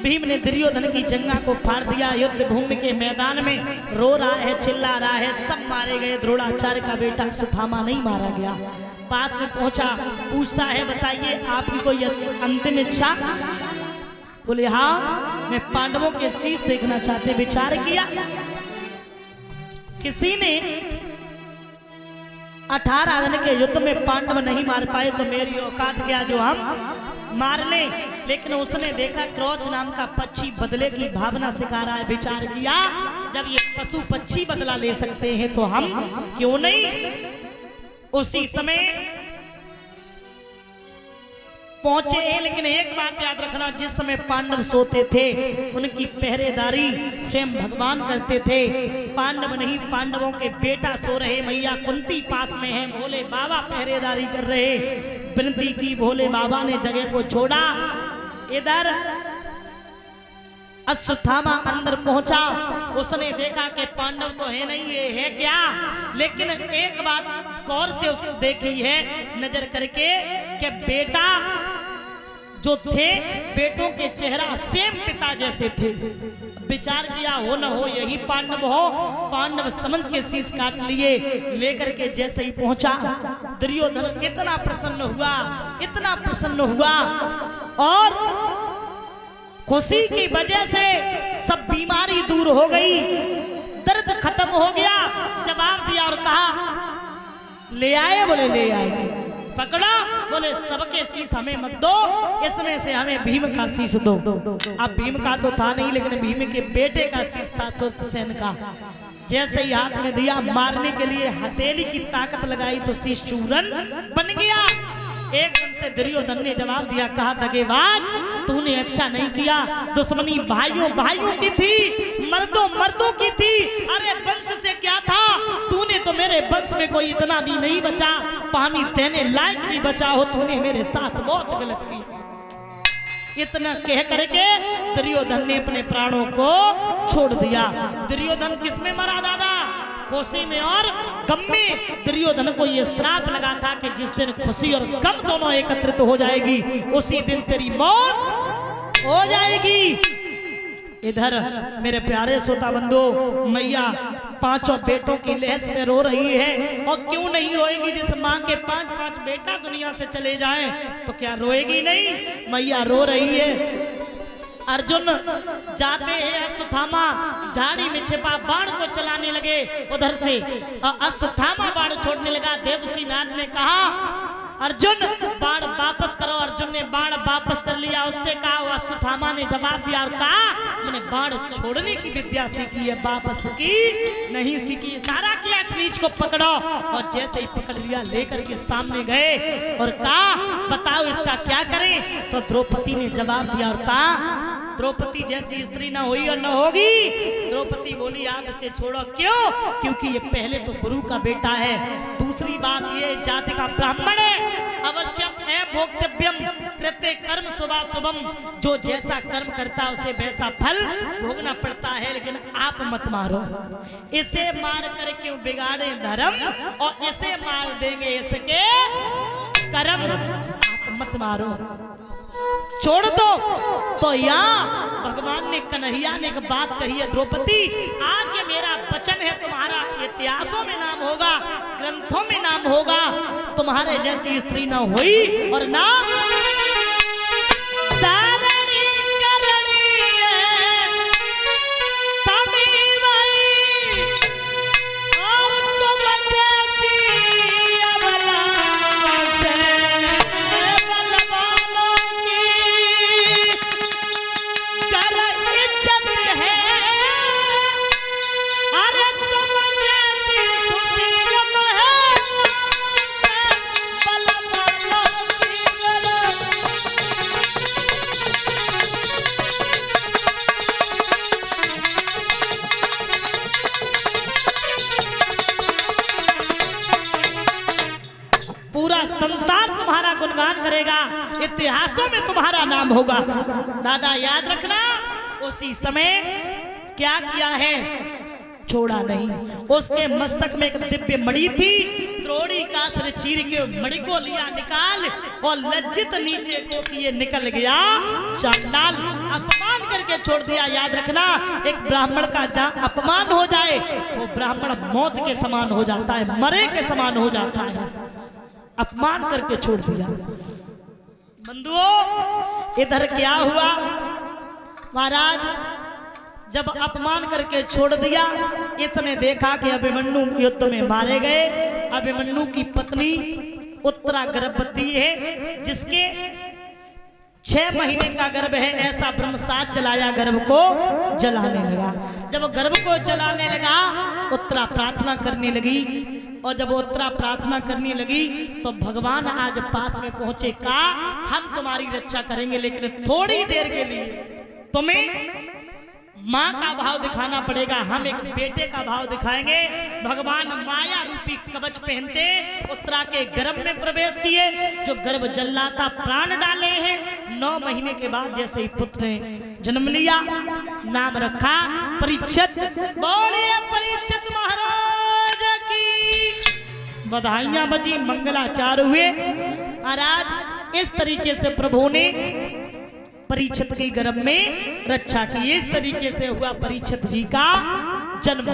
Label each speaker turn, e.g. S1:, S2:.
S1: भीम ने दुर्योधन की जंगा को फाड़ दिया। युद्ध भूमि के मैदान में रो रहा है, चिल्ला रहा है, सब मारे गए, द्रोणाचार्य का बेटा सुथामा नहीं मारा गया। पास में पहुंचा, पूछता है बताइए आपकी कोई अंतिम इच्छा? बोले हाँ, मैं पांडवों के शीश देखना चाहते। विचार किया, किसी ने 18 दिन के युद्ध में पांडव नहीं मार पाए तो मेरी औकात क्या जो हम मार लें। लेकिन उसने देखा क्रोच नाम का पक्षी बदले की भावना सिखा रहा है। विचार किया, जब ये पशु पक्षी बदला ले सकते हैं तो हम क्यों नहीं। उसी समय पहुंचे हैं, लेकिन एक बात याद रखना, जिस समय पांडव सोते थे उनकी पहरेदारी स्वयं भगवान करते थे। पांडव नहीं, पांडवों के बेटा सो रहे, मैया कुंती पास में है, भोले बाबा पहरेदारी कर रहे। विनती की, भोले बाबा ने जगह को छोड़ा। इधर अश्वत्थामा अंदर पहुंचा, उसने देखा कि पांडव तो है नहीं, ये है क्या। लेकिन एक बात गौर से उसने देखी है नजर करके कि बेटा जो थे, बेटों के चेहरा सेम पिता जैसे थे। विचार किया, हो न हो यही पांडव हो। पांडव समझ के शीश काट लिए, लेकर के जैसे ही पहुंचा, दुर्योधन इतना प्रसन्न हुआ, इतना प्रसन्न हुआ, और खुशी की वजह से सब बीमारी दूर हो गई, दर्द खत्म हो गया। जवाब दिया और कहा ले आए? बोले ले आए। पकड़ा? बोले सबके शीश हमें मत दो, इसमें से हमें भीम का शीश दो। अब भीम का तो था नहीं, लेकिन भीम के बेटे का शीश था, तुर्तसेन का। जैसे ही हाथ में दिया, मारने के लिए हथेली की ताकत लगाई तो शीश चूरन बन गया। एकदम से दुर्योधन ने जवाब दिया, कहा दगेबाज, तूने अच्छा नहीं किया। दुश्मनी भाइयों भाइयों की थी, मर्दों मर्दों की थी। अरे वंश से क्या था, तूने तो मेरे वंश में कोई इतना भी नहीं बचा, पानी देने लायक भी बचा हो। तूने मेरे साथ बहुत गलत किया। इतना कह करके दुर्योधन ने अपने प्राणों को छोड़ दिया। दुर्योधन किसमें मरा दादा? खुशी में और गम में। दुर्योधन को यह श्राप लगा था कि जिस दिन खुशी और गम दोनों एकत्रित हो जाएगी, उसी दिन तेरी मौत हो जाएगी। इधर मेरे प्यारे श्रोता बंधु, मैया पांचों बेटों की लहस में रो रही है। और क्यों नहीं रोएगी? जिस माँ के 5-5 बेटा दुनिया से चले जाएं तो क्या रोएगी नहीं? मैया रो रही है। अर्जुन जाते हैं, अश्वत्थामा झाड़ी में छिपा बाण को चलाने लगे। उधर से अश्वत्थामा बाण छोड़ने लगा। देवसी नाथ ने कहा अर्जुन बाण वापस करो। अर्जुन ने बाण वापस कर लिया। उससे कहा, अश्वत्थामा ने जवाब दिया और कहा मैंने बाण छोड़ने की विद्या सीखी है, वापस की नहीं सीखी। इशारा किया, इस नीच को पकड़ो। और जैसे ही पकड़ लिया, लेकर के सामने गए और कहा बताओ इसका क्या करें। तो द्रौपदी ने जवाब दिया और कहा द्रौपदी जैसी स्त्री ना हुई और न होगी। द्रौपदी बोली आप इसे छोड़ो। क्यों? क्योंकि ये पहले तो गुरु का बेटा है, दूसरी बात ये जाति का ब्राह्मण है। अवश्यम भोक्तव्यम प्रत्येक कर्म शुभम, जो जैसा कर्म करता है उसे वैसा फल भोगना पड़ता है। लेकिन आप मत मारो, इसे मार कर क्यों बिगाड़े धर्म, और इसे मार देंगे इसके कर्म। आप मत मारो, छोड़ दो। तो यहाँ भगवान ने, कन्हैया ने एक बात कही है, द्रौपदी आज ये मेरा वचन है, तुम्हारा इतिहासों में नाम होगा, ग्रंथों में नाम होगा। तुम्हारे जैसी स्त्री ना हुई और ना इतिहासों में तुम्हारा नाम होगा। दादा याद रखना, उसी समय क्या किया है, छोड़ा नहीं। उसके मस्तक में एक दिव्य मणि थी। द्रोणी का सिर चीर के मणि को लिया निकाल और लज्जित नीचे को किए निकल गया चांडाल। अपमान करके छोड़ दिया। याद रखना, एक ब्राह्मण का जहाँ अपमान हो जाए वो ब्राह्मण मौत के समान हो जाता है, मरे के समान हो जाता है। अपमान करके छोड़ दिया। बंधुओं, इधर क्या हुआ महाराज, जब अपमान करके छोड़ दिया, इसने देखा कि अभिमन्यु युद्ध में मारे गए। अभिमन्यु की पत्नी उत्तरा गर्भवती है, जिसके 6 महीने का गर्भ है। ऐसा ब्रह्मसात जलाया, गर्भ को जलाने लगा। जब गर्भ को जलाने लगा, उत्तरा प्रार्थना करने लगी। और जब उत्तरा प्रार्थना करने लगी तो भगवान आज पास में पहुंचे, कहा हम तुम्हारी रक्षा करेंगे, लेकिन थोड़ी देर के लिए तुम्हें माँ का भाव दिखाना पड़ेगा। हम एक बेटे का भाव दिखाएंगे। भगवान माया रूपी कवच पहनते उत्तरा के गर्भ में प्रवेश किए। जो गर्भ जल्लाता प्राण डाले हैं। 9 महीने के बाद जैसे ही पुत्र ने जन्म लिया, नाम रखा परीक्षित। बोलिए परीक्षित महाराज की बधाइयां बजी, मंगलाचार हुए। महाराज, इस तरीके से प्रभु ने परीक्षित के गर्भ में रक्षा की। इस तरीके से हुआ परीक्षित जी का जन्म।